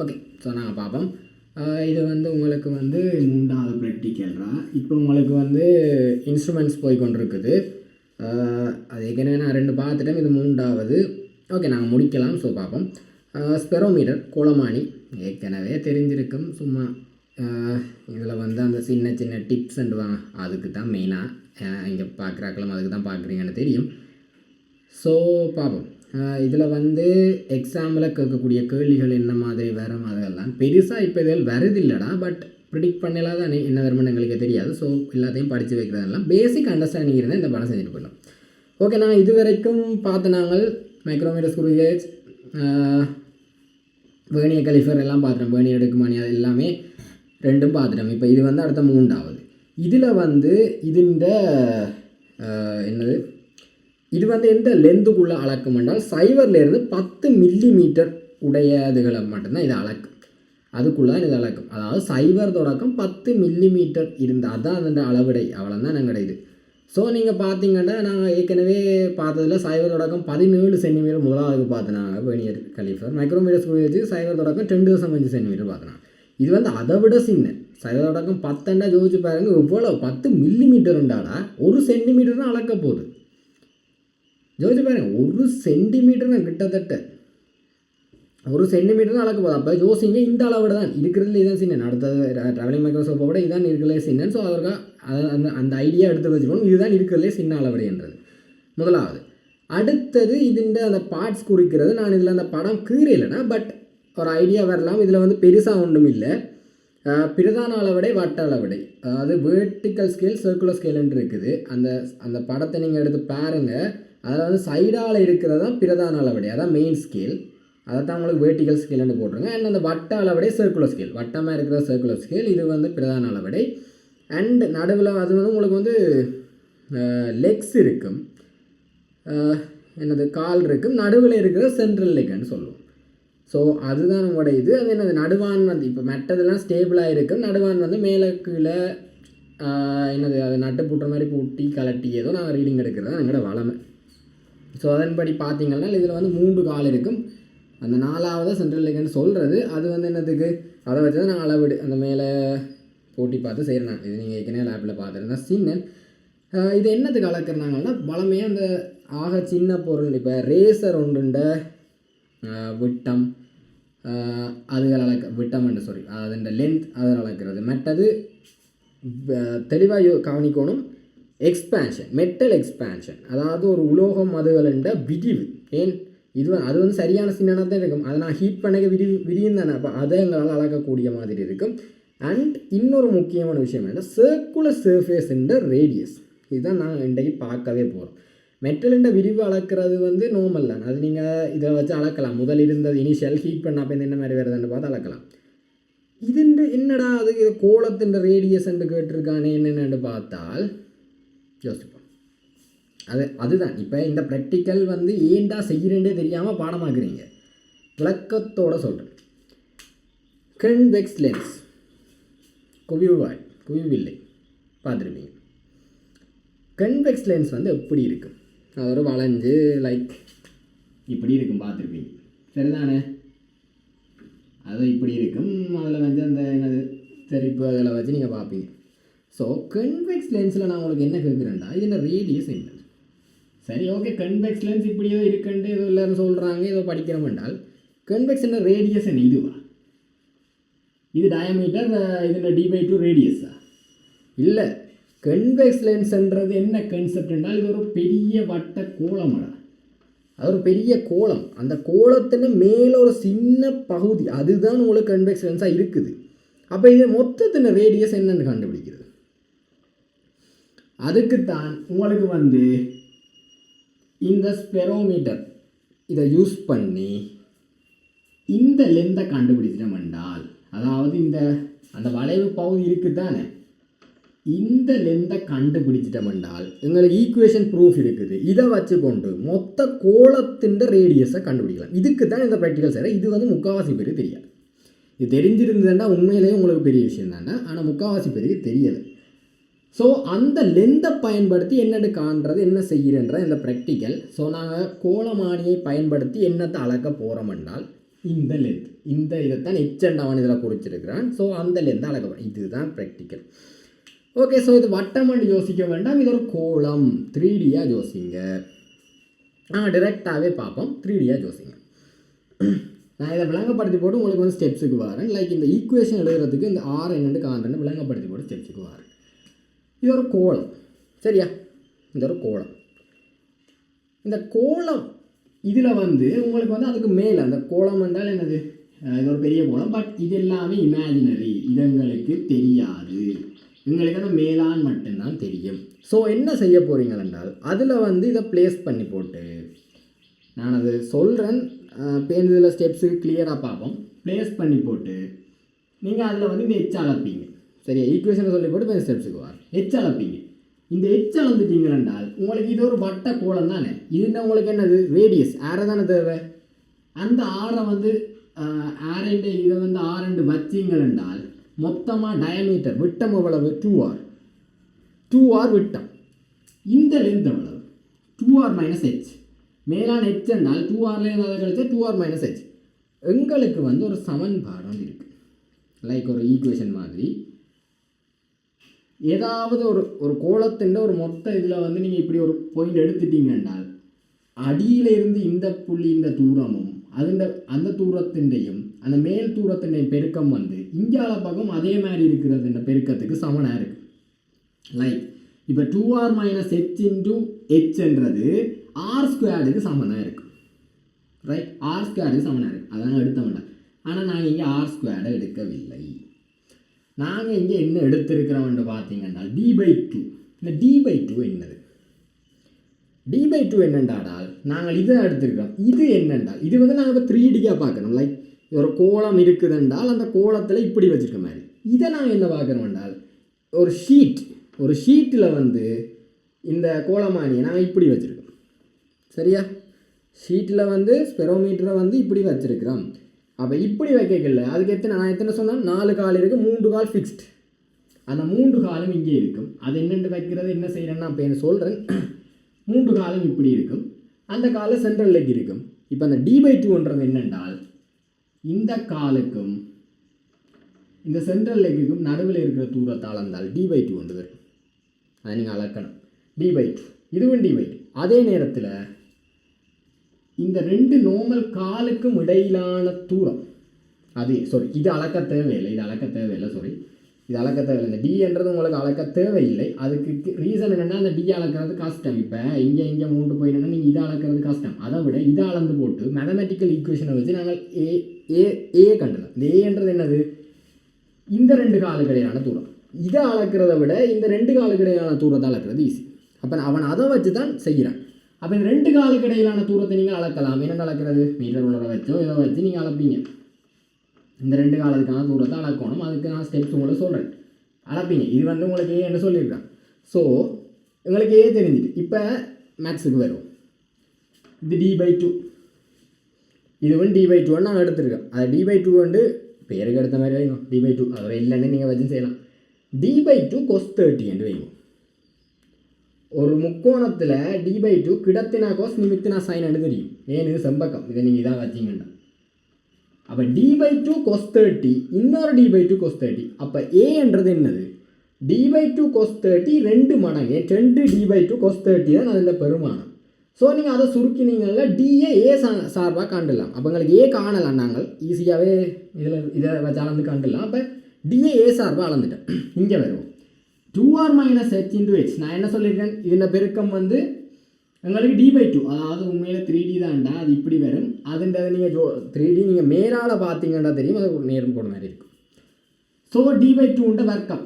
Okay, so நாங்கள் பார்ப்போம். இது வந்து உங்களுக்கு வந்து 3வது ப்ராக்டிக்கல்ரா. இப்போ உங்களுக்கு வந்து இன்ஸ்ட்ருமெண்ட்ஸ் போய் கொண்டிருக்குது. அது ஏற்கனவே நான் 2 பார்த்துட்டேன், இது 3வது. ஓகே, நாங்கள் முடிக்கலாம். ஸோ பார்ப்போம். ஸ்பெரோமீட்டர் கோலமானி ஏற்கனவே தெரிஞ்சிருக்கும். சும்மா இதில் வந்து அந்த சின்ன சின்ன டிப்ஸ் வாங்க, அதுக்கு தான் மெயினாக இங்கே பார்க்குறாக்கலாம், அதுக்கு தான் பார்க்குறீங்கன்னு தெரியும். ஸோ பார்ப்போம். இதில் வந்து எக்ஸாமில் கேட்கக்கூடிய கேள்விகள் என்ன மாதிரி வேறு மாதிரியெல்லாம் பெருசாக இப்போ இதில் வருதில்லடா. பட் ப்ரிடிக்ட் பண்ணலாம் தானே, என்ன வருமானம் எங்களுக்கு தெரியாது. ஸோ எல்லாத்தையும் படித்து வைக்கிறதெல்லாம் பேசிக் அண்டர்ஸ்டாண்டிங் இருந்தால் இந்த படம் செஞ்சுட்டு போயிடலாம். ஓகே, நாங்கள் இது வரைக்கும் பார்த்து நாங்கள் மைக்ரோமீட்டர் ஸ்க்ரூ கேஜ், வேர்னியர் கலிஃபர் எல்லாம் பார்த்துட்டோம். வேர்னியர் எடுக்குமானி அது எல்லாமே 2ம் பார்த்துட்டோம். இப்போ இது வந்து அடுத்த 3வது. இதில் வந்து இதுண்ட என்னது, இது வந்து எந்த லென்த்துக்குள்ளே அளக்கும் என்றால் 0லேருந்து 10 மில்லிமீட்டர் உடையதுகளை மட்டும்தான் இது அளக்கும். அதுக்குள்ளே இது அளக்கும். அதாவது 0 தொடக்கம் 10 மில்லிமீட்டர் இருந்தால் அதுதான் அதோட அளவிடை. அவ்வளோதான் நாங்கள் இது. ஸோ நீங்கள் பார்த்தீங்கன்னா நாங்கள் ஏற்கனவே பார்த்ததில் 0 தொடக்கம் 17 சென்டிமீட்டர் முதலாவதுக்கு பார்த்தினாங்க வேர்னியர் கலிஃபர். மைக்ரோமீட்டர் ஸ்க்ரூ வச்சு 0 தொடக்கம் 2.5 சென்டிமீட்டர் பார்த்தினாங்க. இது வந்து அதை விட சின்ன 0 தொடக்கம் 10 ஜோதிச்சு பாருங்க, எவ்வளோ 10 மில்லிமீட்டருண்டாடா, 1 சென்டிமீட்டர் தான் அளக்க போகுது. ஜோதிச்சு பாருங்க, 1 சென்டிமீட்டர் தான், கிட்டத்தட்ட 1 சென்டிமீட்டர் தான் அளக்க போகுது. அப்போ ஜோசிங்க இந்த அளவோட தான் இருக்கிறதுல இதான் சின்ன. அடுத்தது ட்ராவலிங் மைக்ரோஸ்கோப்பை விட இதுதான் இருக்கிறதுலே சின்னன்னு. ஸோ அதற்காக அந்த ஐடியா எடுத்து வச்சுக்கணும். இதுதான் இருக்கிறதுலே சின்ன அளவுடைன்றது முதலாவது. அடுத்தது இதுண்ட அந்த பார்ட்ஸ் குறிக்கிறது. நான் இதில் அந்த படம் கீறலைன்னா, பட் ஒரு ஐடியா வரலாம். இதில் வந்து பெருசாக ஒன்றும் இல்லை. பிரதான அளவிடை, வட்ட அளவிடை, அதாவது வேர்ட்டிக்கல் ஸ்கேல், சர்க்குலர் ஸ்கேல்னு இருக்குது. அந்த படத்தை நீங்கள் எடுத்து பாருங்கள். அதில் வந்து சைடால் இருக்கிறது தான் பிரதான அளவிடை, அதான் மெயின் ஸ்கேல். அதை தான் உங்களுக்கு வேர்ட்டிக்கல் ஸ்கேல்னு போட்டுருங்க. அண்ட் அந்த வட்ட அளவிடை சர்க்குலர் ஸ்கேல், வட்டமாக இருக்கிற சர்க்குலர் ஸ்கேல், இது வந்து பிரதான அளவிடை. அண்ட் நடுவில் அது வந்து உங்களுக்கு வந்து லெக்ஸ் இருக்கும், என்னது கால் இருக்கும், நடுவில் இருக்கிற சென்ட்ரல் லெக்னு சொல்லுவோம். ஸோ அதுதான் உங்களோட இது. அது என்னது, நடுவான் வந்து இப்போ மெட்டதெல்லாம் ஸ்டேபிளாக இருக்கும். நடுவான் வந்து மேலே கீழே என்னது, அது நட்டு போட்டுற மாதிரி பூட்டி கலட்டி ஏதோ நாங்கள் ரீடிங் எடுக்கிறது தான் எங்களோட வளமை. ஸோ அதன்படி பார்த்தீங்கன்னா இதில் வந்து 3 கால் இருக்கும். அந்த 4வது சென்ட்ரல் லெக்னு சொல்கிறது. அது வந்து என்னதுக்கு, அதை வச்சு தான் நான் அளவிடு அந்த மேலே போட்டி பார்த்து செய்கிறேன். இது நீங்கள் ஏற்கனவே லேப்பில் பார்த்துருந்தா சின்னன். இது என்னத்துக்கு அளக்குறாங்கன்னா, வளமையாக அந்த ஆக சின்ன பொருள், இப்போ ரேசர் ஒன்றுண்ட விட்டம் அதுகள் விட்டம் என்று சொல்லி அது இந்த லென்த் அதில் அளக்கிறது. மற்றது தெளிவாக கவனிக்கணும், எக்ஸ்பேன்ஷன், மெட்டல் எக்ஸ்பேன்ஷன், அதாவது ஒரு உலோகம் அதுகள விரிவு. ஏன் இது அது வந்து சரியான சின்னதாக தான் இருக்கும். அதை நான் ஹீட் பண்ண விரியும் தானே, அப்போ அதை எங்களால் அளக்கக்கூடிய மாதிரி இருக்கும். அண்ட் இன்னொரு முக்கியமான விஷயம் என்ன, சர்க்குலர் சர்ஃபேஸுன்ற ரேடியஸ். இதுதான் நாங்கள் இன்றைக்கு பார்க்கவே போகிறோம். மெட்டலுண்ட விரிவு அளக்கிறது வந்து நார்மல் தான். அது நீங்கள் இதை வச்சு அளக்கலாம். முதல் இருந்தது இனிஷியல் ஹீட் பண்ண அப்போ என்ன மாதிரி வருதுன்னு பார்த்து அளக்கலாம். இதுண்டு என்னடா அது, இது கோலத்தின் ரேடியஸ் என்று கேட்டிருக்கானே என்னென்னு பார்த்தால் யோசிப்போம். அதுதான் இப்போ இந்த ப்ராக்டிக்கல் வந்து ஏண்டா செய்கிறேன்டே தெரியாமல் பாடமாக்குறீங்க. விளக்கத்தோடு சொல்கிறேன். கன்வெக்ஸ் லென்ஸ், குவிவில்லை பார்த்துருப்பீங்க. கன்வெக்ஸ் லென்ஸ் வந்து எப்படி இருக்கும், அது ஒரு வளைஞ்சு லைக் இப்படி இருக்கும், பார்த்துருப்பீங்க சரிதானே. அது இப்படி இருக்கும். அதில் வந்து அந்த என்னது தெரிப்பு அதில் வச்சு நீங்கள் பார்ப்பீங்க. ஸோ கன்வெக்ஸ் லென்ஸில் நான் உங்களுக்கு என்ன கேட்குறேன்டா, இதில் ரேடியஸ் என்ன. சரி, ஓகே, கன்வெக்ஸ் லென்ஸ் இப்படி ஏதோ இருக்குன்ட்டு ஏதோ இல்லைன்னு சொல்கிறாங்க, ஏதோ படிக்கிறோம் என்றால் கன்வெக்ஸ் என்ன ரேடியஸ் என்ன, இதுவா, இது டயமீட்டர், இதில் d/2 ரேடியஸா? இல்லை, கன்வெக்ஸ் லென்ஸ்ன்றது என்ன கான்செப்ட் என்றால், இது ஒரு பெரிய வட்ட கோலமடா. அது ஒரு பெரிய கோலம். அந்த கோலத்தில் மேலே ஒரு சின்ன பகுதி, அதுதான் உங்களுக்கு கன்வெக்ஸ் லென்ஸாக இருக்குது. அப்போ இது மொத்தத்தின் ரேடியஸ் என்னென்னு கண்டுபிடிக்கிறது. அதுக்குத்தான் உங்களுக்கு வந்து இந்த ஸ்பெரோமீட்டர் இதை யூஸ் பண்ணி இந்த லென்த்தை கண்டுபிடிச்சிட்டோம் என்றால், அதாவது அந்த வளைவு பகுதி இருக்குது தானே, இந்த லென்த்தை கண்டுபிடிச்சிட்டோம் என்றால் எங்களுக்கு ஈக்குவேஷன் ப்ரூஃப் இருக்குது. இதை வச்சு கொண்டு மொத்த கோலத்தின் ரேடியஸை கண்டுபிடிக்கலாம். இதுக்கு தான் இந்த ப்ராக்டிக்கல் செய்கிறேன். இது வந்து முக்கால்வாசி பேருக்கு தெரியாது. இது தெரிஞ்சிருந்ததுன்னா உண்மையிலேயே உங்களுக்கு பெரிய விஷயம் தானே, ஆனால் முக்கால்வாசி பேருக்கு தெரியலை. ஸோ அந்த லெந்தை பயன்படுத்தி என்னென்னு காண்றது என்ன செய்கிறன்ற இந்த ப்ராக்டிக்கல். ஸோ நாங்கள் கோலமானியை பயன்படுத்தி என்னத்தை அளக்க போகிறோம் என்றால் இந்த லெந்த், இந்த இதைத்தான் எச்சண்ட் அவன் இதில் குறிச்சிருக்கிறான். ஸோ அந்த லெந்தை அளக்க போகிறோம். இதுதான் ப்ராக்டிக்கல். ஓகே, ஸோ இது வட்டமண்டு யோசிக்க வேண்டாம், இது ஒரு கோலம். 3Dயாக யோசிங்க. நாங்கள் டிரெக்டாகவே பார்ப்போம். 3Dயாக யோசிங்க. நான் இதை விளங்கப்படுத்தி போட்டு உங்களுக்கு வந்து ஸ்டெப்ஸுக்கு வரேன். லைக் இந்த ஈக்குவேஷன் எழுதுறதுக்கு இந்த ஆர் என்னென்னு காண்றேன்னு விளங்கப்படுத்தி போட்டு ஸ்டெப்ஸுக்கு வரேன். இது ஒரு கோலம், சரியா? இந்த ஒரு கோலம். இந்த கோலம் இதில் வந்து உங்களுக்கு வந்து அதுக்கு மேலே அந்த கோலம் என்றால் என்னது? இது ஒரு பெரிய கோலம். பட் இது எல்லாமே இமேஜினரி, இது எங்களுக்கு தெரியாது. எங்களுக்கு அந்த மேலான் மட்டும்தான் தெரியும். ஸோ என்ன செய்ய போகிறீங்க என்றால் அதில் வந்து இதை ப்ளேஸ் பண்ணி போட்டு நான் அது சொல்கிறேன். பேருந்தில் ஸ்டெப்ஸுக்கு கிளியராக பார்ப்போம். ப்ளேஸ் பண்ணி போட்டு நீங்கள் அதில் வந்து இந்த எச் அளப்பீங்க, சரியா? ஈக்குவேஷனை சொல்லி போட்டு பேர் ஸ்டெப்ஸுக்கு வர எச் அளப்பீங்க. இந்த எச் அளந்துட்டீங்க என்றால் உங்களுக்கு இது ஒரு வட்ட கோலம் தானே. இதுன்னா உங்களுக்கு என்னது? ரேடியஸ், ஆரை தானே தேவை. அந்த ஆரை வந்து ஆரண்டு இதை வந்து ஆரண்டு வச்சிங்க என்றால் மொத்தமாக டயமீட்டர் விட்டம் எவ்வளவு? 2R விட்டம். இந்த லென்த் எவ்வளவு? 2R minus H. மேலான ஹெச் என்றால் 2Rலேருந்து அதை கழிச்சா 2R மைனஸ் ஹெச். எங்களுக்கு வந்து ஒரு சமன்பாடு வந்து இருக்குது, லைக் ஒரு ஈக்குவேஷன் மாதிரி. ஏதாவது ஒரு கோலத்தின் ஒரு மொத்த இதில் வந்து நீங்கள் இப்படி ஒரு பாயிண்ட் எடுத்துட்டீங்க என்றால் அடியிலிருந்து இந்த புள்ளி இந்த தூரமும் அந்த தூரத்தின்டையும் அந்த மேல் தூரத்தின் பெருக்கம் வந்து இங்கால பக்கம் அதே மாதிரி இருக்கிறது இந்த பெருக்கத்துக்கு சமனாக இருக்குது. லைக் இப்போ 2R minus H into ஹெச்ன்றது R² சமனாக இருக்குது, ரைட்? R² சமனாக இருக்குது, அதான் எடுத்த வேண்டாம். ஆனால் நாங்கள் இங்கே R² எடுக்கவில்லை. நாங்கள் இங்கே என்ன எடுத்திருக்கிறோம்னு பார்த்தீங்கன்னா d/2. இந்த d/2 என்னது? d/2 என்னென்றால் நாங்கள் இதை எடுத்துருக்கிறோம். இது என்னென்றால் இது வந்து நாங்கள் இப்போ 3Dயாக பார்க்கணும். லைக் ஒரு கோலம் இருக்குது என்றால் அந்த கோலத்தில் இப்படி வச்சுருக்க மாதிரி. இதை நாங்கள் என்ன பார்க்குறோம் என்றால் ஒரு ஷீட்டில் வந்து இந்த கோலமானியை நாங்கள் இப்படி வச்சுருக்கோம், சரியா? ஷீட்டில் வந்து ஸ்பெரோமீட்டரை வந்து இப்படி வச்சுருக்கிறோம். அப்போ இப்படி வைக்கல, அதுக்கு நான் எத்தனை சொன்னால் 4 கால் இருக்குது, 3 கால் ஃபிக்ஸ்ட். அந்த 3 காலும் இங்கே இருக்கும். அது என்னென்று வைக்கிறது என்ன செய்கிறேன்னு நான் இப்போ என்ன சொல்கிறேன். 3 காலம் இப்படி இருக்கும், அந்த காலை சென்ட்ரல் லெக் இருக்கும். இப்போ அந்த d/2ன்றது என்னென்றால் இந்த காலுக்கும் இந்த சென்ட்ரல் லெக்குக்கும் நடுவில் இருக்கிற தூரத்தால் இருந்தால் d/2 ஒன்று வரும். அதை நீங்கள் அளக்கணும். d/2 இதுவும் d/2. அதே நேரத்தில் இந்த 2 நார்மல் காலுக்கும் இடையிலான தூரம் அது இது அளக்க தேவையில்லை. இது அளக்க தேவையில்லை. இந்த டின்றது உங்களுக்கு அளக்க தேவையில்லை. அதுக்கு ரீசன் என்னென்னா அந்த டி அளக்கிறது கஷ்டம். இப்போ இங்கே 3 போயிட்டோன்னா நீங்கள் இதை அளக்கிறது கஷ்டம். அதை விட இதை அளந்து போட்டு மேத்தமெட்டிக்கல் ஈக்குவேஷனை வச்சு நாங்கள் ஏ கண்டலாம். இந்த ஏன்றது என்னது? இந்த 2 காலுக்கு இடையிலான தூரம். இதை அளக்கிறத விட இந்த 2 காலுக்கு இடையிலான தூரத்தை அளக்கிறது ஈஸி. அப்போ அவன் அதை வச்சு தான் செய்கிறான். அப்போ இந்த 2 காலுக்கு இடையிலான தூரத்தை நீங்கள் அளக்கலாம். என்ன அளக்கிறது? மீட்டர் உள்ள வச்சோ இதை வச்சு நீங்கள் அளப்பீங்க. இந்த 2 காலத்துக்கான தூரத்தை அளக்கணும். அதுக்கு நான் ஸ்டெப்ஸ் உங்களுக்கு சொல்கிறேன். அளப்பீங்க. இது வந்து உங்களுக்கு என்ன சொல்லியிருக்கேன். ஸோ உங்களுக்கு தெரிஞ்சுட்டு இப்போ மேக்ஸுக்கு வரும். இது d/2, இது வந்து d/2 நான் எடுத்துருக்கேன். அது d/2 வந்து பேருக்கு எடுத்த மாதிரி வைங்க. d/2 அதை இல்லைன்னு நீங்கள் வச்சு செய்யலாம். d/2 cos 30 என்று வைங்க. ஒரு முக்கோணத்தில் d/2 கிடத்தினா கோஸ் நிமித்தினா சைன் என்று தெரியும். ஏன் இது செம்பக்கம். இதை நீங்கள் இதாக வச்சிங்கன்னா அப்போ d/2 cos 30 இன்னொரு d/2 cos 30. அப்போ ஏன்றது என்னது? d/2 cos 30 2 மடங்கு 2 d/2 cos 30 தான் அதில் பெருமானம். ஸோ நீங்கள் அதை சுருக்கினீங்கள டிஏ ஏ சார்பாக காண்டலாம். அப்போ உங்களுக்கு ஏ காணலாம். நாங்கள் ஈஸியாகவே இதை வச்சு அளந்து காண்டலாம். அப்போ டிஏ ஏ சார்பாக அளந்துட்டேன். இங்கே வருவோம். 2R minus H into H. நான் என்ன சொல்லியிருக்கேன்? இதில் பெருக்கம் வந்து எங்களுக்கு d/2, அதாவது உண்மையில் 3D தான்டா. அது இப்படி வரும். அதுன்றதை நீங்கள் 3D நீங்கள் மேலால் பார்த்தீங்கன்னா தெரியும். அது ஒரு நேரம் போட மாதிரி இருக்கும். ஸோ d/2 வர்க்கம்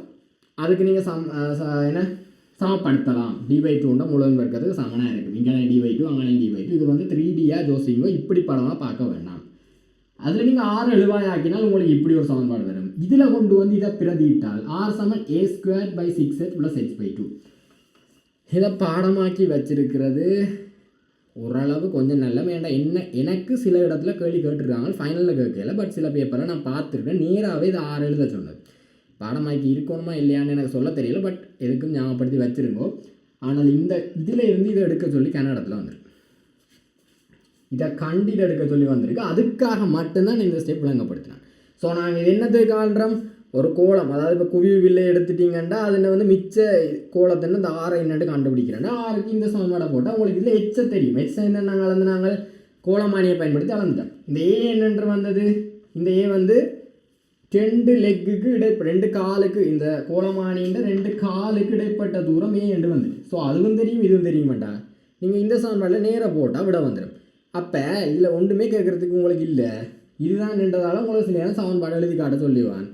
அதுக்கு நீங்கள் சமப்படுத்தலாம். d/2 முழுவதும் வர்க்கத்துக்கு சமனாக இருக்கும். இங்கே d/2 அங்கே d/2. இது வந்து 3Dயாக ஜோசிங்கோ இப்படி படமாக பார்க்க வேண்டாம். அதில் நீங்கள் 6 எழுவாய் ஆக்கினால் உங்களுக்கு இப்படி ஒரு சமன்பாடு வரும். இதில் கொண்டு வந்து இதை பிரதியிட்டால் r = a² / 6h + h/2. இதை பாடமாக்கி வச்சிருக்கிறது ஓரளவு கொஞ்சம் நல்ல வேண்டாம். எனக்கு சில இடத்துல கேள்வி கேட்டுருக்காங்க, ஃபைனலில் கேட்கல. பட் சில பேப்பரை நான் பார்த்துருக்கேன். நேராகவே இது 6 எழுத சொன்னது. பாடமாக்கி இருக்கணுமா இல்லையான்னு எனக்கு சொல்ல தெரியல, பட் எதுக்கும் ஞாபகப்படுத்தி வச்சுருங்கோ. ஆனால் இந்த இதில் இருந்து இதை எடுக்க சொல்லி கன்னடத்தில் வந்துருக்கு, இதை கண்டிட எடுக்க சொல்லி வந்திருக்கு. அதுக்காக மட்டும்தான் இந்த ஸ்டெப் விளங்கப்படுத்தினேன். ஸோ நாங்கள் இது என்னத்துக்கு காண்றோம், ஒரு கோலம், அதாவது இப்போ குவி வில்லை எடுத்துட்டிங்கன்னா அதில் வந்து மிச்ச கோலத்தின்னு இந்த ஆறை என்னட்டு கண்டுபிடிக்கிறேன்னா ஆறுக்கு இந்த சமன்பாடை போட்டால் உங்களுக்கு இதில் எச்ச தெரியும். எச்ச என்ன நாங்கள் நாங்கள் கோலமானியை பயன்படுத்தி அளந்துட்டோம். இந்த ஏ என்னென்று வந்தது, இந்த ஏ வந்து 2 லெக்குக்கு ரெண்டு காலுக்கு, இந்த கோலமானின்ற 2 காலுக்கு இடைப்பட்ட தூரம் ஏ என்று வந்து. ஸோ அதுவும் தெரியும் இதுவும் தெரிய மாட்டா, நீங்கள் இந்த சமன்பாடில் நேராக போட்டால் விட வந்துடும். அப்போ இதில் ஒன்றுமே கேட்குறதுக்கு உங்களுக்கு இல்லை, இதுதான் நின்றதால உங்களுக்கு சில நேரம் சமன்பாடு எழுதி காட்ட சொல்லிடுவான்.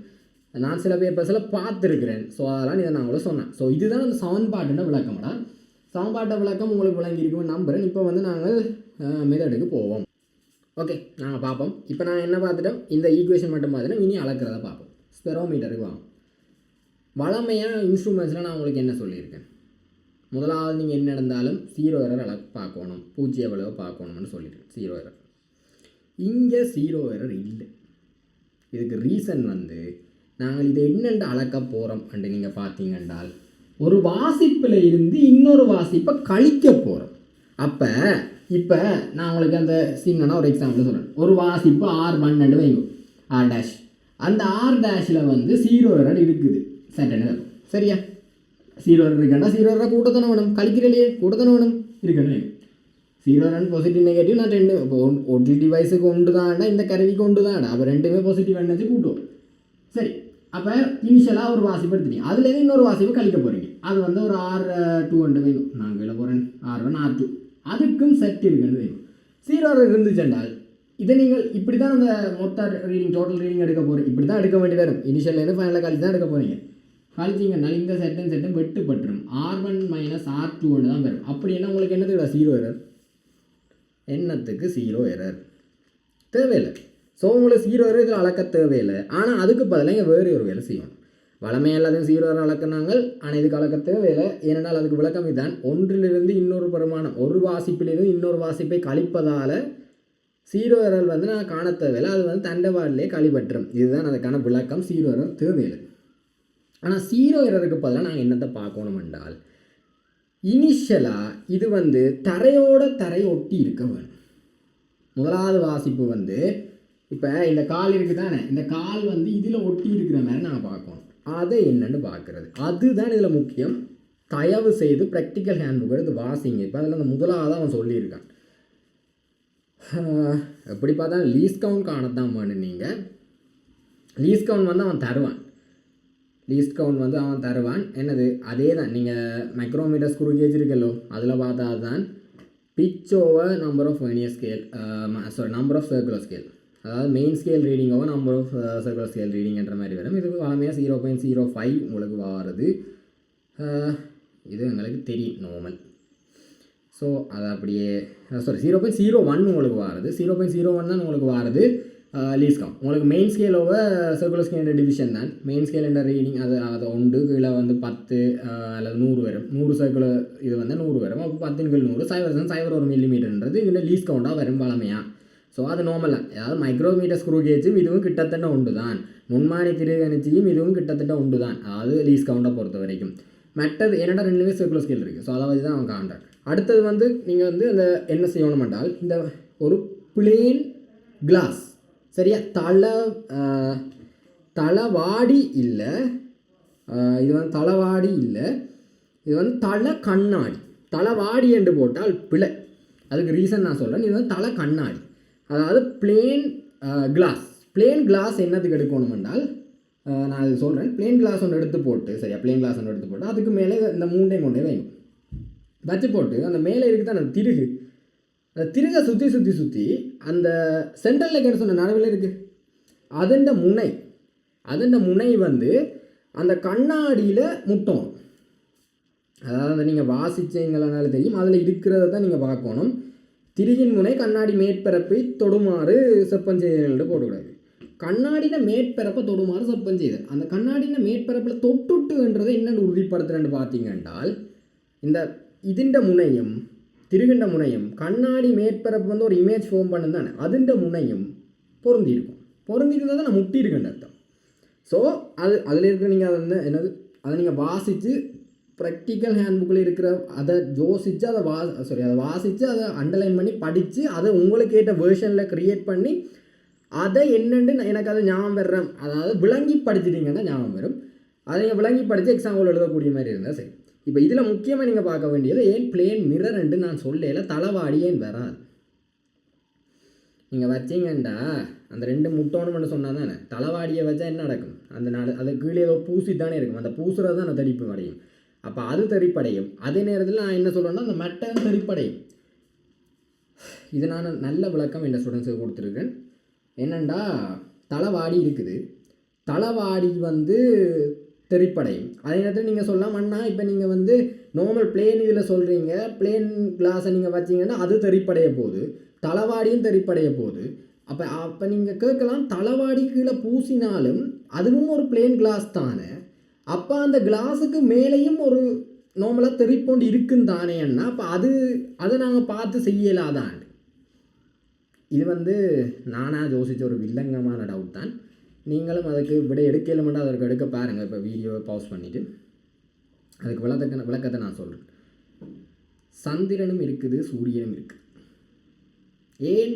நான் சில பேப்பர்ஸில் பார்த்துருக்கிறேன். ஸோ அதெல்லாம் இதை நான் உங்களுக்கு சொன்னேன். ஸோ இதுதான் அந்த சமன்பாட்டுன்ற விளக்கம்டா. சமன்பாட்டை விளக்கம் உங்களுக்கு விளங்கியிருக்குன்னு நம்புகிறேன். இப்போ வந்து நாங்கள் மெத்தடுக்கு போவோம். ஓகே, நாங்கள் பார்ப்போம். இப்போ நான் என்ன பார்த்துட்டோம், இந்த ஈக்குவேஷன் மட்டும் பார்த்துட்டோம். இனி அளக்கிறத பார்ப்போம். ஸ்பெரோமீட்டருக்கு வாங்க. வளமையாக இன்ஸ்ட்ருமெண்ட்ஸில் நான் உங்களுக்கு என்ன சொல்லியிருக்கேன், முதலாவது நீங்கள் என்ன நடந்தாலும் 0 எரர் பார்க்கணும், பூஜ்ஜிய எவ்வளோ பார்க்கணும்னு சொல்லியிருக்கேன். 0 எரர். இங்கே 0 எரர் இல்லை. இதுக்கு ரீசன் வந்து நாங்கள் இதை என்னென்று அளக்க போகிறோம் என்று நீங்கள் பார்த்தீங்கன்றால், ஒரு வாசிப்பில் இருந்து இன்னொரு வாசிப்பை கழிக்க போகிறோம். அப்போ இப்போ நான் உங்களுக்கு அந்த சின்னனா ஒரு எக்ஸாம்பிள் சொல்கிறேன். ஒரு வாசிப்பு R1 வைங்க, R'. அந்த R' வந்து 0 எரர் இருக்குது சட்டன்னு, சரியா? 0 எரர் இருக்குன்னா 0 எரர் கூட்டத்தானே வேணும், கழிக்கிறலையே கூட்டத்தானே வேணும் இருக்கணும். 0 எரர் பாசிட்டிவ் நெகட்டிவ் நான் ரெண்டு, இப்போ ஒரு டிவைஸுக்கு ஒன்று தான்டா, இந்த கருவிக்கு ஒன்று தான்டா, அப்போ ரெண்டுமே பாசிட்டிவ் என்னச்சு கூட்டுவோம். சரி, அப்போ இனிஷியலாக ஒரு வாசிப்பு எடுத்துட்டீங்க, அதுலேருந்து இன்னொரு வாசிப்பு கழிக்க போகிறீங்க. அது வந்து ஒரு R2 வேணும், நான் கீழே போகிறேன் R1 R2, அதுக்கும் செட் இருக்குன்னு வேணும். 0 எரர் இருந்துச்சுன்றால் இதை நீங்கள் இப்படி தான் அந்த மொத்த ரீடிங் டோட்டல் ரீடிங் எடுக்க போகிறீங்க, இப்படி தான் எடுக்க வேண்டி வரும். இனிஷியல்லேருந்து ஃபைனலாக கழிச்சு தான் எடுக்க போகிறீங்க. கழிச்சிங்கன்னா இந்த செட்டும் வெட்டுப்பட்டுரும். R1 - R2 தான் வரும். அப்படி என்ன உங்களுக்கு என்னதுடா 0 எரர், என்னத்துக்கு 0 எரர் தேவையில்லை. ஸோ உங்களுக்கு 0 எரர் இதில் அளக்க தேவையில்லை. ஆனால் அதுக்கு பதிலாக இங்கே வேறு ஒரு வேலை செய்யணும். வளமையாக எல்லாத்தையும் 0 எரர் அளக்குனாங்க, ஆனால் இதுக்கு அளக்க தேவையில்லை. ஏனென்றால் அதுக்கு விளக்கம் இதுதான், ஒன்றிலிருந்து இன்னொரு பெருமானம், ஒரு வாசிப்பிலிருந்து இன்னொரு வாசிப்பை கழிப்பதால் 0 எரர் வந்து நான் காண தேவையில்லை, அது வந்து தண்டவாடிலே கழிப்பற்றும். இதுதான் அதுக்கான விளக்கம். 0 எரர் தேவையில்லை. ஆனால் 0 எரருக்கு பதிலாக நாங்கள் என்னத்தை பார்க்கணும் என்றால், இனிஷியலாக இது வந்து தரையோட தரை ஒட்டி இருக்க வேணும். முதலாவது வாசிப்பு வந்து இப்போ இந்த கால் இருக்குது தானே, இந்த கால் வந்து இதில் ஒட்டி இருக்கிற மாதிரி நாங்கள் பார்க்கணும். அதை என்னென்னு பார்க்குறது, அதுதான் இதில் முக்கியம். தயவு செய்து ப்ராக்டிக்கல் ஹேண்ட்புக் எடுத்து வாசிங்க. இப்போ அதில் அந்த முதலாவது அவன் சொல்லியிருக்கான், எப்படி பார்த்தா லீஸ் கவுண்ட் காணத்தான் வேணும். நீங்கள் லீஸ் கவுண்ட் வந்து அவன் தருவான், லீஸ்ட் கவுண்ட் வந்து அவன் தருவான். என்னது அதே தான், நீங்கள் மைக்ரோமீட்டர் ஸ்க்ரூ கேஜ் இருக்கல்லோ, அதில் பார்த்தா தான் pitch over number of vernier scale, number of circular scale, அதாவது main scale reading over number of circular scale ரீடிங்ன்ற மாதிரி வரும். இது வளமையாக 0.05 உங்களுக்கு வாருது. இது எங்களுக்கு தெரியும் நார்மல். ஸோ அது அப்படியே 0.01 உங்களுக்கு வாருது. 0.01 தான் உங்களுக்கு வாருது லீஸ் கவுண்ட். உங்களுக்கு main scale over circular scale division தான் மெயின் ஸ்கேல் என்ற ரீடிங். அது ஒன்று கீழே வந்து 10 அல்லது 100 வரும். 100 சர்க்குலர் இது வந்து 100 வரும். அப்போ 10 கீழ் 100 0.01 மில்லிமீட்டர்ன்றது இதில் லீஸ் கவுண்டாக வரும் வளமையாக. ஸோ அது நார்மலாக, அதாவது மைக்ரோமீட்டர் ஸ்க்ரூ கேஜும் இதுவும் கிட்டத்தட்ட ஒன்று தான், முன்மானி திருகணிச்சியும் இதுவும் கிட்டத்தட்ட ஒன்று தான், அதாவது லீஸ் கவுண்டை பொறுத்த வரைக்கும். மற்றது என்னடா ரெண்டுமே சர்க்குலர் ஸ்கேல் இருக்குது. ஸோ அதை தான் அவன் காண்றான். அடுத்தது வந்து நீங்கள் வந்து அந்த என்ன செய்யணும் என்றால், இந்த ஒரு பிளேன் கிளாஸ், சரியா, தளவாடி இல்லை, இது வந்து தளவாடி இல்லை, இது வந்து தலை கண்ணாடி. தளவாடி என்று போட்டால் பிழை, அதுக்கு ரீசன் நான் சொல்கிறேன். இது வந்து தலை கண்ணாடி, அதாவது பிளேன் கிளாஸ். பிளேன் கிளாஸ் என்னத்துக்கு எடுக்கணும் என்றால், நான் அது சொல்கிறேன். பிளேன் கிளாஸ் ஒன்று எடுத்து போட்டு, சரியா, பிளேன் கிளாஸ் ஒன்று எடுத்து போட்டு அதுக்கு மேலே இந்த மூண்டை வைங்க, வச்சு போட்டு அந்த மேலே இருக்குது தான் அந்த திருகு, அந்த திருகை சுற்றி அந்த சென்ட்ரலில் என்ன சொன்ன நடுவில் இருக்குது அதண்ட முனை வந்து அந்த கண்ணாடியில் முட்டும். அதாவது நீங்கள் வாசிச்சீங்களானால தெரியும், அதில் இருக்கிறத தான் நீங்கள் பார்க்கணும். திருகின் முனை கண்ணாடி மேற்பரப்பை தொடுமாறு செப்பம் செய்தல் போடக்கூடாது. கண்ணாடின மேற்பரப்பை தொடுமாறு செப்பம் செய்தல். அந்த கண்ணாடின மேற்பரப்பில் தொட்டுட்டுன்றதை என்னென்னு உறுதிப்படுத்துறேன்னு பார்த்தீங்கன்றால், இந்த இதுண்ட முனையும் திருகின்ற முனையும் கண்ணாடி மேற்பரப்பு வந்து ஒரு இமேஜ் ஃபார்ம் பண்ணு தானே, அதுண்ட முனையும் பொருந்தி இருக்கும். பொருந்தி இருந்தால் தான் நான் முட்டி இருக்குன்ற அர்த்தம். ஸோ அதில் இருக்கிற நீங்கள் அதை என்னது அதை நீங்கள் வாசித்து ப்ராக்டிக்கல் ஹேண்ட்புக்கில் இருக்கிற அதை யோசித்து அதை அதை வாசித்து அதை அண்டர்லைன் பண்ணி படித்து அதை உங்களுக்கு ஏற்ற வேர்ஷனில் க்ரியேட் பண்ணி அதை என்னென்னு எனக்கு அதை ஞாபகம் வர்றேன், அதாவது விளங்கி படிச்சிட்டிங்கன்னா ஞாபகம் வரும். அதை நீங்கள் விளங்கி படித்து எக்ஸாம்பிள் எழுதக்கூடிய மாதிரி இருந்தால் சரி. இப்போ இதில் முக்கியமாக நீங்கள் பார்க்க வேண்டியது ஏன் பிளேன் மிரர்ன்ட்டு நான் சொல்லல, தலைவாடி ஏன் வராது. நீங்கள் வச்சிங்கண்டா அந்த 2 முட்டோன்னு மட்டும் சொன்னால் தானே, தலைவாடியை வச்சா என்ன நடக்கும், அந்த நாள் அதை கீழே ஏதோ பூசி தானே இருக்கும், அந்த பூசுறது தான் அந்த தடிப்பு அடையும். அப்போ அது தெரிப்படையும். அதே நேரத்தில் நான் என்ன சொல்கிறேன்னா அந்த மெட்டன் தெரிப்படையும். இது நான் நல்ல விளக்கம் என் ஸ்டூடெண்ட்ஸுக்கு கொடுத்துருக்கேன். என்னென்னா தலைவாடி இருக்குது, தலைவாடி தெரிப்படையும். அதே நேரத்தில் நீங்கள் சொல்லலாம் அண்ணா இப்போ நீங்கள் நார்மல் பிளேன் இதில் சொல்கிறீங்க, பிளேன் கிளாஸை நீங்கள் வச்சிங்கன்னா அது தெரிப்படைய போகுது, தலைவாடியும் தெரிப்படைய போகுது. அப்போ நீங்கள் கேட்கலாம் தலைவாடி கீழே பூசினாலும் அதுவும் ஒரு பிளேன் கிளாஸ் தானே, அப்போ அந்த கிளாஸுக்கு மேலேயும் ஒரு நார்மலாக தெரிப்போண்டு இருக்குன்னு தானேன்னா அப்போ அதை நாங்கள் பார்த்து செய்யலாதான். இது நானாக யோசித்த ஒரு வில்லங்கமான டவுட் தான். நீங்களும் அதுக்கு விட எடுக்கல மட்டும் அதற்கு எடுக்க பாருங்கள். இப்போ வீடியோவை பாஸ் பண்ணிவிட்டு அதுக்கு விளக்கத்தை நான் சொல்கிறேன். சந்திரனும் இருக்குது, சூரியனும் இருக்குது. ஏன்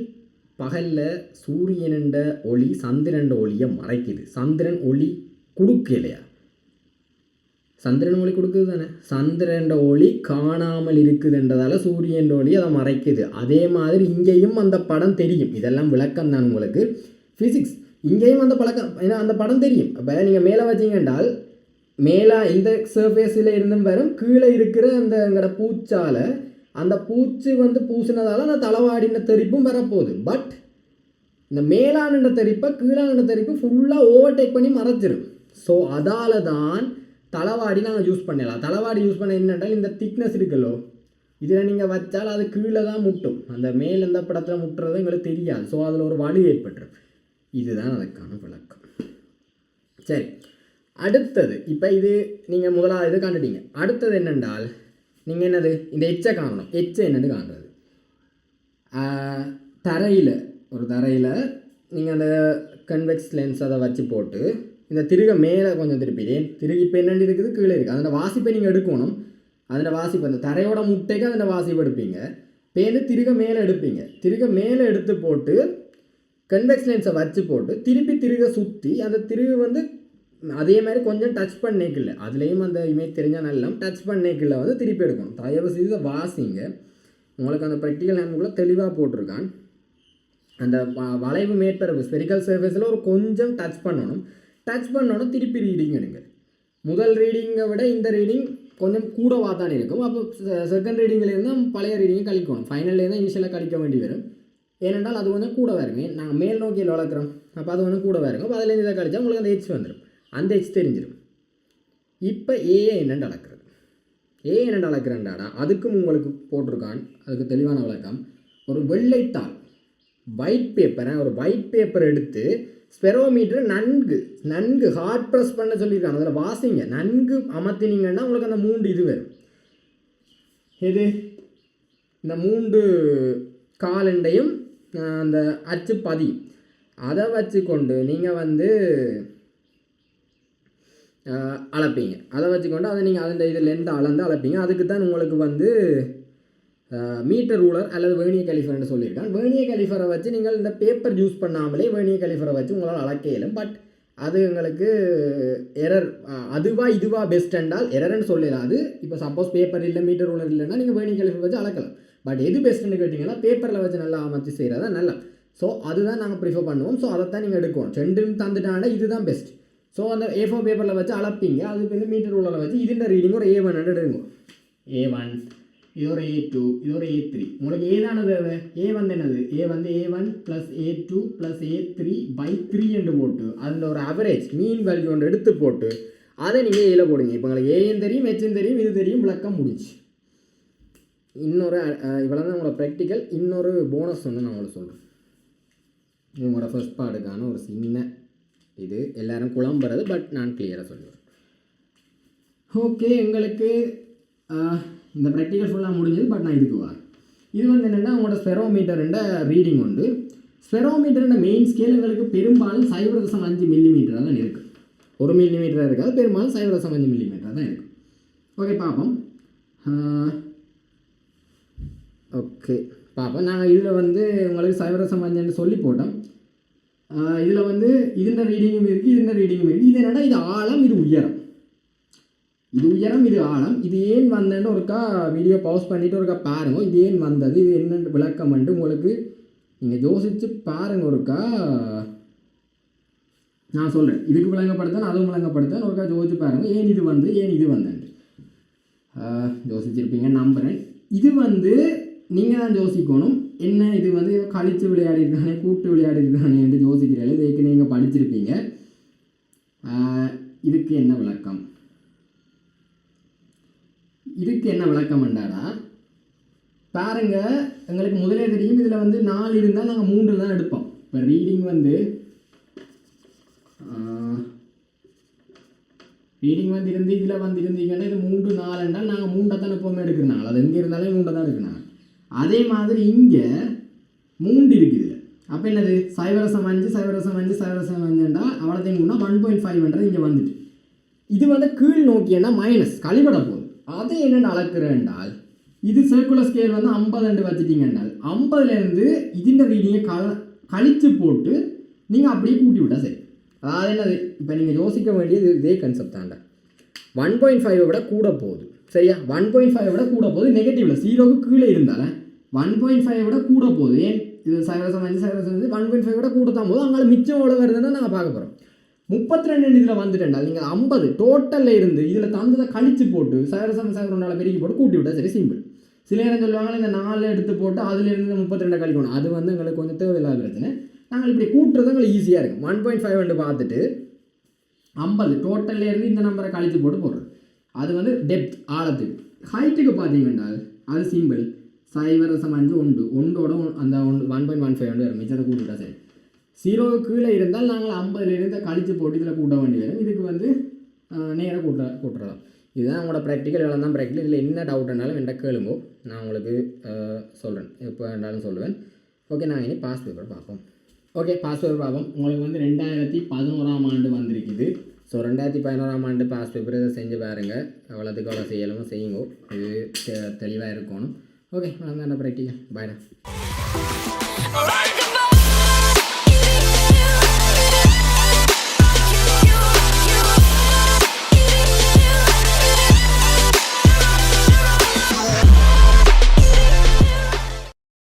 பகலில் சூரியனண்ட ஒளி சந்திரண்ட ஒளியை மறைக்குது? சந்திரன் ஒளி கொடுக்கலையா? சந்திரன் ஒளி கொடுக்குது தானே. சந்திரண்ட ஒளி காணாமல் இருக்குதுன்றதால சூரியன் ஒளி அதை மறைக்குது. அதே மாதிரி இங்கேயும் அந்த படம் தெரியும். இதெல்லாம் விளக்கம் தான் உங்களுக்கு, ஃபிசிக்ஸ். இங்கேயும் அந்த ஏன்னா அந்த படம் தெரியும். அப்போ நீங்கள் மேலே வச்சிங்கன்றால் மேலே இந்த சர்ஃபேஸில் இருந்தும் வரும், கீழே இருக்கிற அந்த எங்களோட பூச்சால் அந்த பூச்சி பூசினதால் அந்த தலைவாடின தெரிப்பும் வரப்போகுது. பட் இந்த மேலான தெரிப்பை கீழான தெரிப்பு ஃபுல்லாக ஓவர்டேக் பண்ணி மறைச்சிடும். ஸோ அதால் தான் தலைவாடி நாங்கள் யூஸ் பண்ணலாம். தலைவாடி யூஸ் பண்ண என்னென்றால் இந்த திக்னஸ் இருக்குல்லோ, இதில் நீங்கள் வச்சால் அது கீழே தான் முட்டும், அந்த மேல் எந்த படத்தில் முட்டுறது எங்களுக்கு தெரியாது. ஸோ அதில் ஒரு வலி ஏற்பட்டுரும். இதுதான் அதுக்கான விளக்கம். சரி, அடுத்தது இப்போ இது நீங்கள் முதலாவது காண்டுட்டீங்க. அடுத்தது என்னென்றால் நீங்கள் என்னது இந்த எச்சை காணணும். எச்சை என்னென்னு காண்றது, தரையில் நீங்கள் அந்த கன்வெக்ஸ் லென்ஸ் அதை வச்சு போட்டு இந்த திருக மேலே கொஞ்சம் திருப்பிட்டேன். திருகி இப்போ என்னென்னு இருக்குது, கீழே இருக்குது. அதில் வாசிப்பை நீங்கள் எடுக்கணும். அதில் வாசிப்பு அந்த தரையோட முட்டைக்கு அதில் வாசிப்பு எடுப்பீங்க. பேருந்து திருக மேலே எடுப்பீங்க. திருக மேலே எடுத்து போட்டு கன்வெக்ஸ் லென்ஸை வச்சு போட்டு திருப்பி திருக சுற்றி அந்த திருகு அதே மாதிரி கொஞ்சம் டச் பண்ணிக்கல, அதுலேயும் அந்த இமேஜ் தெரிஞ்சால் நல்லா டச் பண்ணிக்கல திருப்பி எடுக்கணும். தயவு செய்து வாசிங்க. உங்களுக்கு அந்த ப்ராக்டிக்கல் ஹேண்ட்புக்கில் தெளிவாக போட்டிருக்கான். அந்த வளைவு மேற்பரப்பு ஸ்பெரிக்கல் சர்ஃபேஸில் ஒரு கொஞ்சம் டச் பண்ணணும். டச் பண்ணோன்னா திருப்பி ரீடிங் எடுங்க. முதல் ரீடிங்கை விட இந்த ரீடிங் கொஞ்சம் கூடவாக தான் இருக்கும். அப்போ செகண்ட் ரீடிங்லேருந்து பழைய ரீடிங்கை கழிக்கணும். ஃபைனல்லேருந்து இனிஷியலாக கழிக்க வேண்டி வரும். ஏனென்றால் அது கொஞ்சம் கூட வருங்க. நாங்கள் மேல் நோக்கியில் வளர்க்குறோம், அப்போ அது கொஞ்சம் கூட வருங்க. அப்போ அதுலேருந்து இதை கழிச்சா உங்களுக்கு அந்த ஹெச் வந்துடும், அந்த ஹெச் தெரிஞ்சிடும். இப்போ ஏஐ என்னென்று அளக்கிறது, ஏஐ என்னென்று அளக்கிறேன்டாடா அதுக்கும் உங்களுக்கு போட்டிருக்கான். அதுக்கு தெளிவான விளக்கம். ஒரு வெள்ளைத்தாள் ஒயிட் பேப்பர் எடுத்து ஸ்பெரோமீட்டரை நன்கு ஹார்ட் ப்ரெஸ் பண்ண சொல்லியிருக்காங்க. அதில் வாசிங்க, நன்கு அமர்த்தினீங்கன்னா உங்களுக்கு அந்த 3 இது வரும். இது இந்த 3 காலண்டையும் அந்த அச்சு பதி அதை வச்சு கொண்டு நீங்கள் அளப்பீங்க. அதை வச்சுக்கொண்டு அதை நீங்கள் அந்த இது லென்த் அளப்பீங்க. அதுக்கு தான் உங்களுக்கு மீட்டர் ரூலர் அல்லது வேர்னியர் கலிஃபர்னு சொல்லியிருக்காங்க. வேர்னியர் கலிஃபரை வச்சு நீங்கள் இந்த பேப்பர் யூஸ் பண்ணாமலே வேர்னியர் கலிஃபரை வச்சு உங்களால் அளக்க இயலும். பட் அது எங்களுக்கு எரர், இதுவா பெஸ்ட் என்றால் எரர்ன்னு சொல்லலாம். அது இப்போ சப்போஸ் பேப்பர் இல்லை மீட்டர் ரூலர் இல்லைன்னா நீங்கள் வேர்னியர் கலிஃபர் வச்சு அளக்கலாம். பட் எது பெஸ்ட்டுன்னு கேட்டிங்கன்னா பேப்பரில் வச்சு நல்லா அமைச்சு செய்கிறதா நல்லா. ஸோ அதுதான் நாங்கள் ப்ரிஃபர் பண்ணுவோம். ஸோ அதை தான் நீங்கள் எடுக்கணும். 2 தந்துட்டாண்டா இதுதான் பெஸ்ட். ஸோ அந்த A4 பேப்பரில் வச்சு அளப்பீங்க. அதுக்கு மீட்டர் ரூலரில் வச்சு இதுன்ற ரீடிங் ஒரு A1 எடுங்க. A1, இது ஒரு A2, இது ஒரு A3. உங்களுக்கு ஏதானது A என்னது, A1 + A2 + A3/3 என்று போட்டு அதில் ஒரு அவரேஜ் மீன் வேல்யூ ஒன்று எடுத்து போட்டு அதை நீங்கள் ஏல போடுங்க. இப்போ உங்களுக்கு ஏன் தெரியும், ஹெச்சும் தெரியும், இது தெரியும், விளக்கம் முடிச்சு. இன்னொரு இவ்வளோ தான் உங்களோட ப்ராக்டிக்கல். இன்னொரு போனஸ் ஒன்று நான் உங்களுக்கு சொல்கிறேன். இது உங்களோட ஃபர்ஸ்ட் பார்ட்டுக்கான ஒரு சின்ன இது, எல்லோரும் குழம்புறது, பட் நான் கிளியராக சொல்லுவேன். ஓகே, எங்களுக்கு இந்த ப்ராக்டிக்கல் ஃபுல்லாக முடிஞ்சது. பட் நான் இதுக்கு வரேன். இது என்னென்னா உங்களோட ஸ்பெரோமீட்டருண்ட ரீடிங் உண்டு. ஸ்பெரோமீட்டருண்ட மெயின் ஸ்கேல் எங்களுக்கு பெரும்பாலும் 0.5 மில்லிமீட்டராக தான் இருக்குது. 1 மில்லிமீட்டராக இருக்காது, பெரும்பாலும் 0.5 மில்லிமீட்டராக தான் இருக்கும். ஓகே பார்ப்போம். ஓகே பார்ப்போம். நாங்கள் இதில் வந்து உங்களுக்கு 0.5 சொல்லி போட்டோம். இதில் வந்து இதுன்ற ரீடிங்கும் இருக்குது, இதுன்ற ரீடிங்கும் இருக்குது. இது என்னடா, இது ஆழம், இது உயரம். இது உயரம், இது ஆழம். இது ஏன் வந்தேன்னு ஒருக்கா வீடியோ பாஸ் பண்ணிவிட்டு ஒருக்கா பாருங்க. இது ஏன் வந்தது, இது என்ன விளக்கம்ன்ட்டு உங்களுக்கு நீங்கள் யோசித்து பாருங்கள். ஒருக்கா நான் சொல்கிறேன், இதுக்கு விளங்கப்படுத்தேன், அதுவும் விளங்கப்படுத்தேன். ஒருக்கா யோசிச்சு பாருங்கள், ஏன் இது வந்து ஏன் இது வந்தேன்ட்டு யோசிச்சிருப்பீங்க நம்புகிறேன். இது வந்து நீங்கள் தான் யோசிக்கணும். என்ன இது வந்து கழித்து விளையாடிருக்கானே, கூட்டு விளையாடிருக்கானே என்று யோசிக்கிறீர்கள். இதுக்கு நீங்கள் படிச்சிருப்பீங்க. இதுக்கு என்ன விளக்கம், இதுக்கு என்ன விளக்கம் என்றாடா பாருங்க. எங்களுக்கு முதலே தெரியும், இதில் வந்து 4 இருந்தால் நாங்கள் 3 தான் எடுப்போம். இப்போ ரீடிங் வந்து இருந்து இதில் வந்து இருந்தீங்கன்னா இது 3 4 என்றால் நாங்கள் 3 தான் எப்போவுமே எடுக்கிறனாங்க. அது எங்கே இருந்தாலும் 3 தான் எடுக்கிறாங்க. அதே மாதிரி இங்கே 3 இருக்குது. அப்போ என்னது 0.5 0.5 0.5 அவ்வளோத்தையும் கூட 1.5 இங்கே வந்துட்டு இது வந்து கீழ் நோக்கியன்னா மைனஸ் கழிபட போகுது. அதை என்னென்னு அளக்குறேன்டால் இது சர்க்குலர் ஸ்கேல் வந்து 50 வச்சுட்டீங்கன்னால் 50லேருந்து இதுன்ற ரீடிங்கை கழித்து போட்டு நீங்கள் அப்படியே கூட்டி விட்டால் சரி. அதாவது என்னது, இப்போ நீங்கள் யோசிக்க வேண்டியது இதே கன்செப்ட் தாண்டா. 1.5 விட கூட போகுது சரியா. 1.5 விட கூட போகுது நெகட்டிவ்ல 0க்கு கீழே இருந்தால 1.5 விட கூட போகுது. ஏன் இது 0.5 1.5 விட கூட தான் போகுது. அங்கே மிச்சம் எவ்வளோ வருதுன்னு நாங்கள் பார்க்க போகிறோம். 32 இதில் வந்துட்டேன்டால் நீங்கள் 50 டோட்டலில் இருந்து இதில் தந்ததை கழித்து போட்டு 0.2 பெருக்கி போட்டு கூட்டி விட்டால் சரி, சிம்பிள். சில நேரம் சொல்லுவாங்க இந்த 4 எடுத்து போட்டு அதுலேருந்து 32 கழிக்கணும். அது வந்து எங்களுக்கு கொஞ்சம் தேவையில்லாத பிரச்சனை. நாங்கள் இப்படி கூட்டுறது எங்களுக்கு ஈஸியாக இருக்கும். 1.5 பார்த்துட்டு 50 டோட்டல்லேருந்து இந்த நம்பரை கழித்து போட்டு போடுறது. அது வந்து டெப்த் ஆழத்துக்கு. ஹைட்டுக்கு பார்த்தீங்கன்னா அது சிம்பிள் 0.5 ஒன்றோட அந்த 1.15 வரும். மிச்சத்தை கூட்டுவிட்டா சரி. 0 கீழே இருந்தால் நாங்கள் 50லேருந்து கழித்து போட்டு இதில் கூட்ட வேண்டி வரும். இதுக்கு வந்து நேராக கூட்டுறலாம். இதுதான் உங்களோட ப்ராக்டிக்கல். இவ்வளோ தான் ப்ராக்டிக்கல். இதில் என்ன டவுட்னாலும் என்கிட்ட கேளுங்கோ, நான் உங்களுக்கு சொல்கிறேன், எப்போ வேண்டாலும் சொல்லுவேன். ஓகே, நான் இனி பாஸ் பேப்பர் பார்ப்போம். ஓகே, பாஸ் பேப்பர் பார்ப்போம். உங்களுக்கு வந்து 2011ஆம் ஆண்டு வந்திருக்குது. ஸோ 2011ஆம் ஆண்டு பாஸ் பேப்பர் இதை செஞ்சு பாருங்கள். எவ்வளோத்துக்கு எவ்வளோ செய்யலாமோ செய்யுங்கோ. இது தெளிவாக இருக்கணும். ஓகே, அவ்வளோ தான் ப்ராக்டிக்கல். பாய்டா.